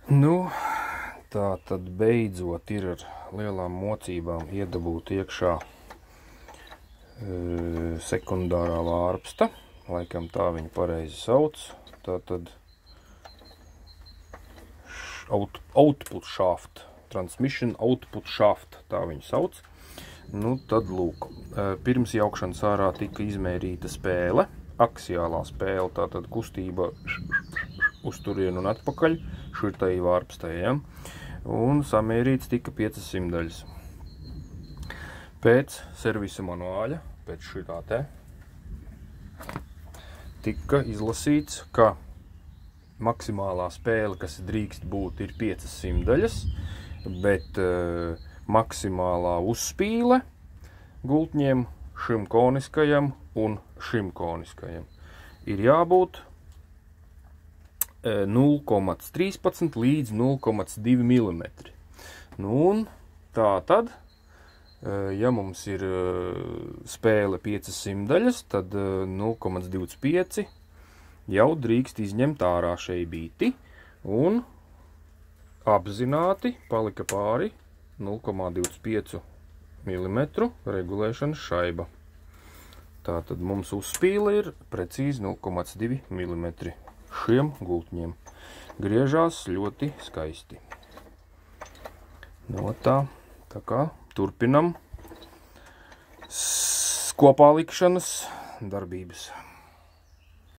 Nu, tā tad beidzot ir ar lielām mocībām iedabūt iekšā sekundārā vārpsta. Laikam tā viņa pareizi sauc. Tā tad output shaft, transmission output shaft, tā viņu sauc. Nu, tad lūk, pirms jaukšanas ārā tika izmērīta spēle, aksiālā spēle, tātad kustība uz turienu un atpakaļ, šurtai vārpstai, ja? Un samērīts tika 500 daļas. Pēc servisa manuāļa, pēc šitā te, tika izlasīts, ka maksimālā spēle, kas drīkst būt, ir 500 daļas, bet maksimālā uzspīle gultņiem šim koniskajam un šim koniskajam ir jābūt 0,13 līdz 0,2 mm. Nu, un tā tad, ja mums ir spēle 500 daļas, tad 0,25 jau drīkst izņemt ārā šai bīti, un apzināti palika pāri 0,25 mm regulēšanas šaiba. Tātad mums uzspīle ir precīzi 0,2 mm šiem gultņiem. Griežās ļoti skaisti. No tā kā turpinam kopā likšanas darbības.